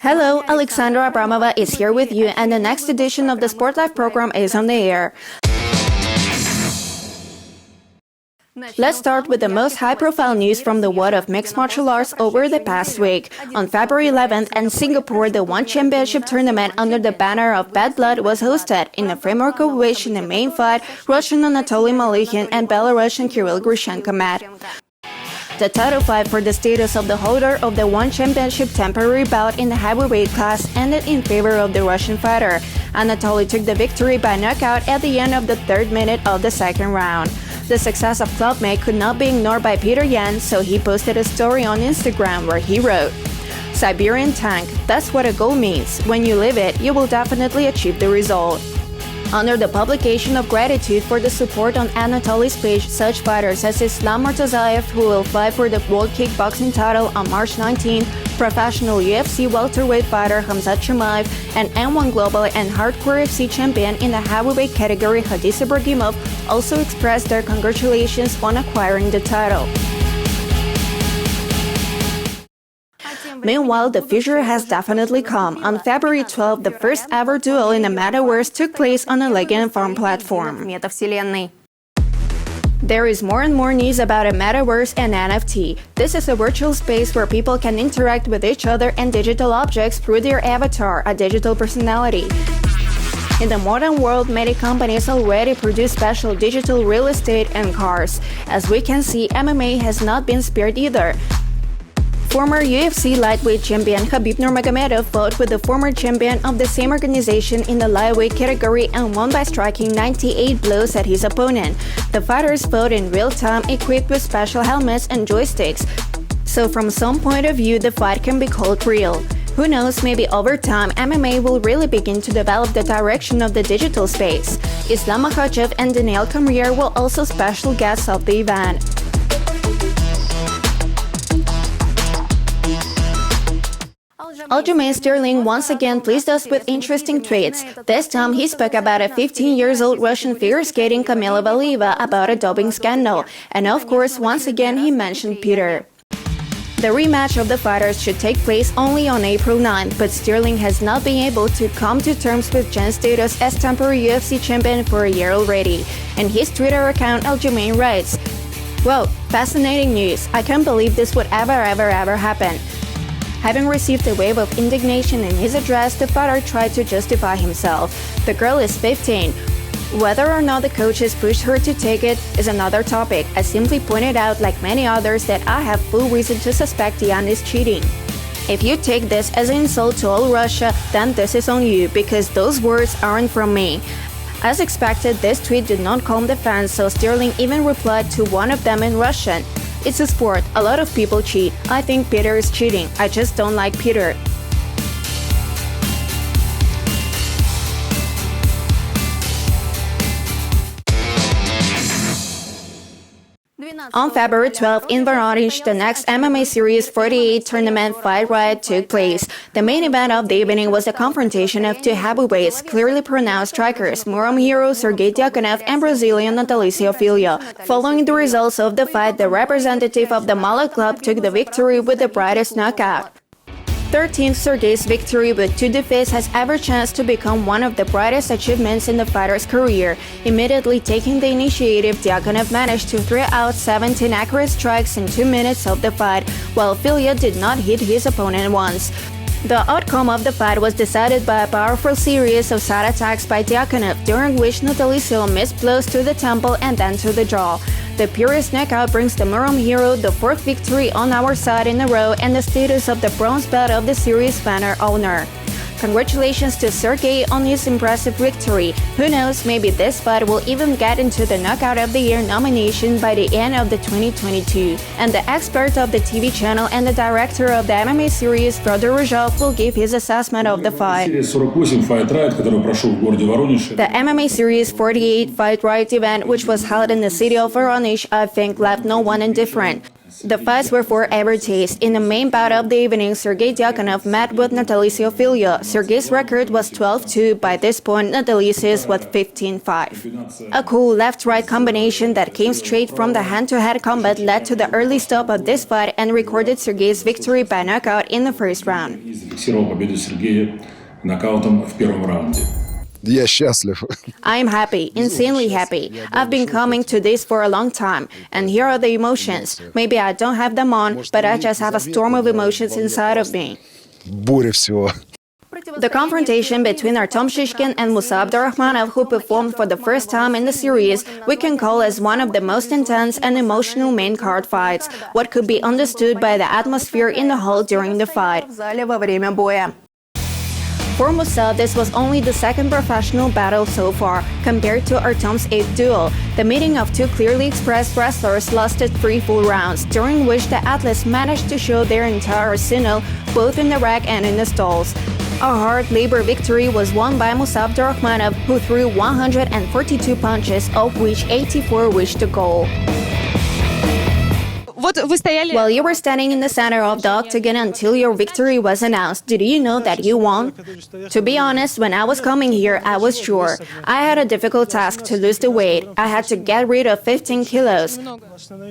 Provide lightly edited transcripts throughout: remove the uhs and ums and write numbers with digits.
Hello, Alexandra Abramova is here with you, and the next edition of the SportLife program is on the air. Let's start with the most high-profile news from the world of mixed martial arts over the past week. On February 11th in Singapore, the One Championship tournament under the banner of Bad Blood was hosted, in the framework of which in the main fight, Russian Anatoly Malykhin and Belarusian Kirill Grushenko met. The title fight for the status of the holder of the One Championship temporary bout in the heavyweight class ended in favor of the Russian fighter. Anatoly took the victory by knockout at the end of the 3rd minute of the 2nd round. The success of clubmate could not be ignored by Peter Yan, so he posted a story on Instagram where he wrote, "Siberian tank, that's what a goal means. When you live it, you will definitely achieve the result." Under the publication of gratitude for the support on Anatoly's page, such fighters as Islam Murtazaev, who will fight for the World Kickboxing title on March 19, professional UFC welterweight fighter Khamzat Chimaev, and N1 Global and Hardcore FC champion in the heavyweight category Hadis Ibragimov also expressed their congratulations on acquiring the title. Meanwhile, the future has definitely come. On February 12, the first ever duel in the Metaverse took place on a Legion Farm platform. There is more and more news about a Metaverse and NFT. This is a virtual space where people can interact with each other and digital objects through their avatar, a digital personality. In the modern world, many companies already produce special digital real estate and cars. As we can see, MMA has not been spared either. Former UFC lightweight champion Khabib Nurmagomedov fought with the former champion of the same organization in the lightweight category and won by striking 98 blows at his opponent. The fighters fought in real time, equipped with special helmets and joysticks. So from some point of view, the fight can be called real. Who knows, maybe over time, MMA will really begin to develop the direction of the digital space. Islam Makhachev and Daniel Cormier were also special guests of the event. Aljamain Sterling once again pleased us with interesting tweets. This time he spoke about a 15-year-old Russian figure skating Kamila Valieva about a doping scandal. And of course, once again he mentioned Peter. The rematch of the fighters should take place only on April 9th, but Sterling has not been able to come to terms with Jen's status as temporary UFC champion for a year already. In his Twitter account, Aljamain writes, "Whoa, fascinating news. I can't believe this would ever happen." Having received a wave of indignation in his address, the fighter tried to justify himself. The girl is 15. Whether or not the coaches pushed her to take it is another topic. I simply pointed out, like many others, that I have full reason to suspect Jan is cheating. If you take this as an insult to all Russia, then this is on you, because those words aren't from me. As expected, this tweet did not calm the fans, so Sterling even replied to one of them in Russian. "It's a sport. A lot of people cheat. I think Peter is cheating. I just don't like Peter." On February 12th in Voronezh, the next MMA Series 48 tournament fight Riot took place. The main event of the evening was a confrontation of two heavyweights, clearly pronounced strikers, Murom hero Sergey Dyakonov and Brazilian Natalicio Filho. Following the results of the fight, the representative of the Malak club took the victory with the brightest knockout. 13th Sergey's victory with 2 defeats has every chance to become one of the brightest achievements in the fighter's career. Immediately taking the initiative, Dyakonov managed to throw out 17 accurate strikes in 2 minutes of the fight, while Filho did not hit his opponent once. The outcome of the fight was decided by a powerful series of side attacks by Dyakonov, during which Natalicio missed blows to the temple and then to the jaw. The purest knockout brings the Murom hero the 4th victory on our side in a row and the status of the bronze belt of the series banner owner. Congratulations to Sergey on his impressive victory. Who knows, maybe this fight will even get into the Knockout of the Year nomination by the end of the 2022. And the expert of the TV channel and the director of the MMA series, Fyodor Ryzhov, will give his assessment of the fight. The MMA Series 48 Fight Riot event, which was held in the city of Voronezh, I think left no one indifferent. The fights were for every taste. In the main bout of the evening, Sergey Dyakonov met with Natalisi Ophelia. Sergey's record was 12-2. By this point, Natalisi's was 15-5. A cool left-right combination that came straight from the hand-to-head combat led to the early stop of this fight and recorded Sergey's victory by knockout in the first round. Я счастлив. I am happy, insanely happy. I've been coming to this for a long time, and here are the emotions. Maybe I don't have them on, but I just have a storm of emotions inside of me. Буря всего. The confrontation between Artem Shishkin and Musa Abdurrahmanov, who performed for the first time in the series, we can call as one of the most intense and emotional main card fights. What could be understood by the atmosphere in the hall during the fight. For Musa, this was only the second professional battle so far, compared to Artem's 8th duel. The meeting of two clearly expressed wrestlers lasted 3 full rounds, during which the athletes managed to show their entire arsenal, both in the rack and in the stalls. A hard labor victory was won by Musa Abdurrahmanov, who threw 142 punches, of which 84 reached the goal. While you were standing in the center of the octagon until your victory was announced, did you know that you won? To be honest, when I was coming here, I was sure. I had a difficult task to lose the weight. I had to get rid of 15 kilos.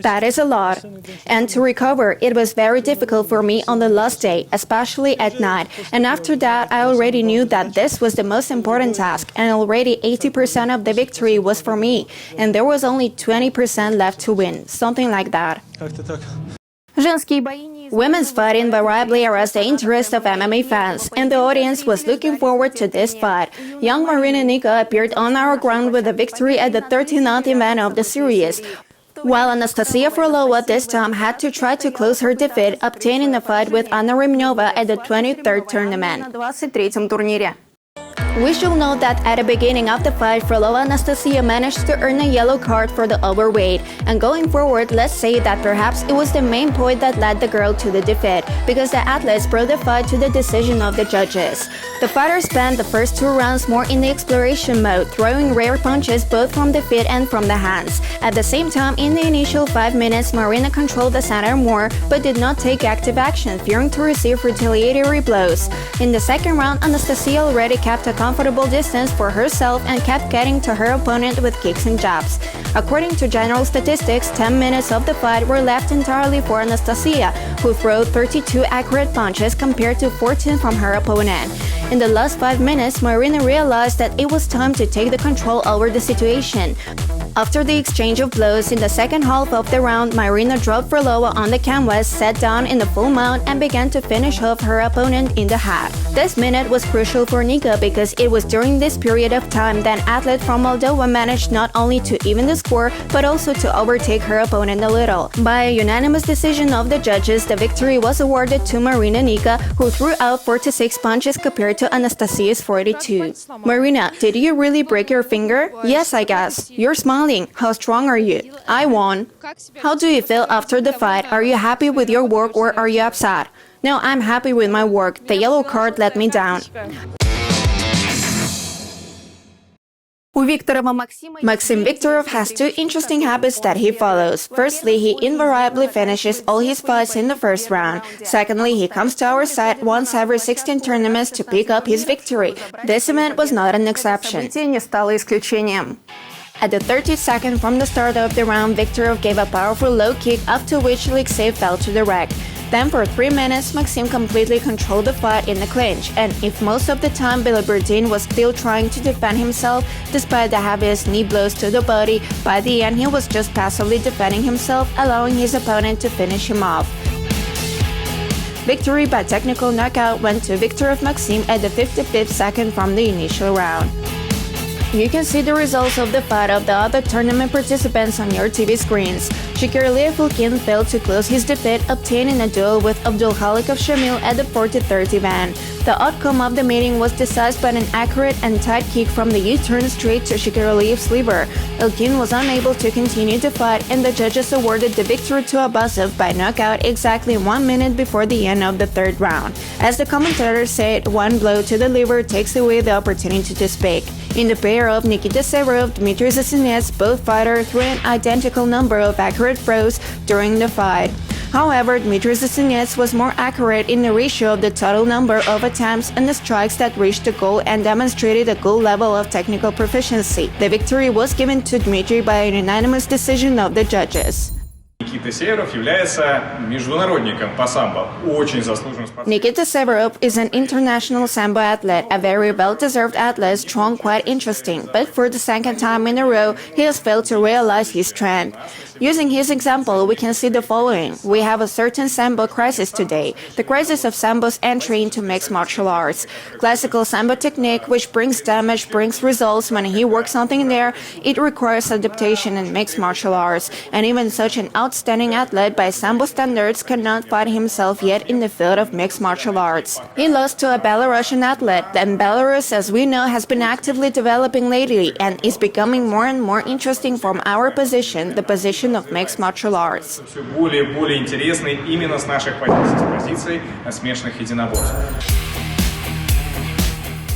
That is a lot. And to recover, it was very difficult for me on the last day, especially at night. And after that, I already knew that this was the most important task, and already 80% of the victory was for me. And there was only 20% left to win, something like that. Women's fight invariably aroused the interest of MMA fans, and the audience was looking forward to this fight. Young Marina Nika appeared on our ground with a victory at the 39th event of the series, while Anastasia Frolova this time had to try to close her defeat, obtaining a fight with Anna Rimnova at the 23rd tournament. We should note that at the beginning of the fight, Frolova Anastasia managed to earn a yellow card for the overweight. And going forward, let's say that perhaps it was the main point that led the girl to the defeat, because the athletes brought the fight to the decision of the judges. The fighters spent the first 2 rounds more in the exploration mode, throwing rare punches both from the feet and from the hands. At the same time, in the initial 5 minutes, Marina controlled the center more, but did not take active action, fearing to receive retaliatory blows. In the second round, Anastasia already kept a comfortable distance for herself and kept getting to her opponent with kicks and jabs. According to general statistics, 10 minutes of the fight were left entirely for Anastasia, who threw 32 accurate punches compared to 14 from her opponent. In the last 5 minutes, Marina realized that it was time to take the control over the situation. After the exchange of blows in the second half of the round, Marina dropped Frolova on the canvas, sat down in the full mount, and began to finish off her opponent in the head. This minute was crucial for Nika because it was during this period of time that an athlete from Moldova managed not only to even the score, but also to overtake her opponent a little. By a unanimous decision of the judges, the victory was awarded to Marina Nika, who threw out 46 punches compared to Anastasia's 42. Marina, did you really break your finger? Yes, I guess. You're smiling. How strong are you? I won. How do you feel after the fight? Are you happy with your work or are you upset? No, I'm happy with my work. The yellow card let me down. Maxim Viktorov has 2 interesting habits that he follows. Firstly, he invariably finishes all his fights in the first round. Secondly, he comes to our side once every 16 tournaments to pick up his victory. This event was not an exception. At the 30th second from the start of the round, Viktorov gave a powerful low kick, after which Alexei fell to the rack. Then for 3 minutes, Maxim completely controlled the fight in the clinch, and if most of the time Biliberdin was still trying to defend himself despite the heaviest knee blows to the body, by the end he was just passively defending himself, allowing his opponent to finish him off. Victory by technical knockout went to Viktorov Maxim at the 55th second from the initial round. You can see the results of the fight of the other tournament participants on your TV screens. Shikirliyev Fulkin failed to close his defeat, obtaining a duel with Abdulkhalik of Shamil at the 43rd event. The outcome of the meeting was decided by an accurate and tight kick from the U-turn straight to Shikirliyev's liver. Ilkin was unable to continue the fight, and the judges awarded the victory to Abbasov by knockout exactly 1 minute before the end of the 3rd round. As the commentators said, one blow to the liver takes away the opportunity to speak. In the pair of Nikita Severov, Dmitry Zasinets, both fighters threw an identical number of accurate accurate throws during the fight. However, Dmitry Zasinets was more accurate in the ratio of the total number of attempts and the strikes that reached the goal and demonstrated a good level of technical proficiency. The victory was given to Dmitry by a unanimous decision of the judges. Никита Северов является международником по самбо. Очень заслуженным спортсменом. Nikita Severov is an international sambo athlete, a very well-deserved athlete, strong, quite interesting. But for the second time in a row, he has failed to realize his strength. Using his example, we can see the following. We have a certain sambo crisis today, the crisis of sambo's entry into mixed martial arts. Classical sambo technique, which brings damage, brings results when he works something there, it requires adaptation in mixed martial arts. And even such an outstanding athlete by sambo standards cannot find himself yet in the field of mixed martial arts. He lost to a Belarusian athlete, and Belarus, as we know, has been actively developing lately and is becoming more and more interesting from our position, the position of mixed martial arts. Все более и более интересный именно с наших позиций, с позиций смешанных единоборств.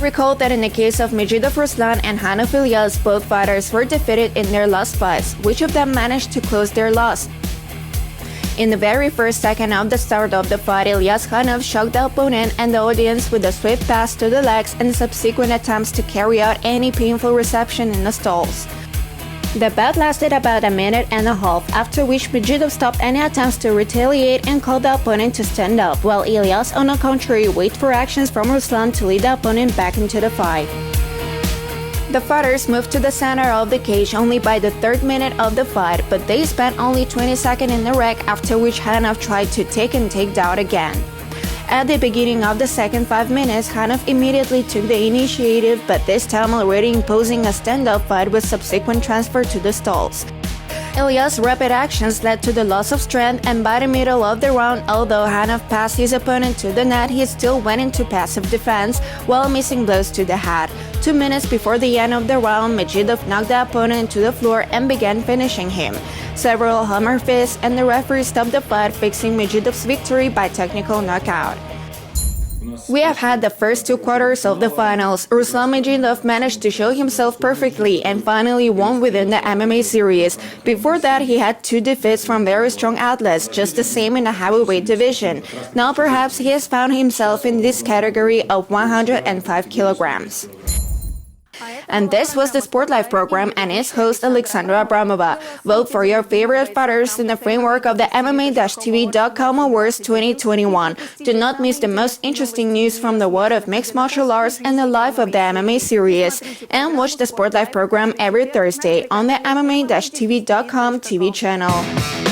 Recall that in the case of Medvedev Ruslan and Hanov Ilyas, both fighters were defeated in their last fights. Which of them managed to close their loss? In the very first second of the start of the fight, Ilyas Khanov shocked the opponent and the audience with a swift pass to the legs and subsequent attempts to carry out any painful reception in the stalls. The bout lasted about a minute and a half, after which Medvedev stopped any attempts to retaliate and called the opponent to stand up, while Ilyas, on the contrary, waited for actions from Ruslan to lead the opponent back into the fight. The fighters moved to the center of the cage only by the third minute of the fight, but they spent only 20 seconds in the rack, after which Khanov tried to take down again. At the beginning of the second 5 minutes, Khanov immediately took the initiative, but this time already imposing a stand-up fight with subsequent transfer to the stalls. Ilyas' rapid actions led to the loss of strength, and by the middle of the round, although Khanov passed his opponent to the net, he still went into passive defense while missing blows to the head. 2 minutes before the end of the round, Medvedev knocked the opponent to the floor and began finishing him. Several hammer fists, and the referee stopped the fight, fixing Medvedev's victory by technical knockout. We have had the first 2 quarters of the finals. Ruslan Medvedev managed to show himself perfectly and finally won within the MMA series. Before that, he had 2 defeats from very strong athletes, just the same in the heavyweight division. Now perhaps he has found himself in this category of 105 kilograms. And this was the SportLife program and its host Alexandra Abramova. Vote for your favorite fighters in the framework of the MMA-TV.com Awards 2021. Do not miss the most interesting news from the world of mixed martial arts and the life of the MMA series. And watch the SportLife program every Thursday on the MMA-TV.com TV channel.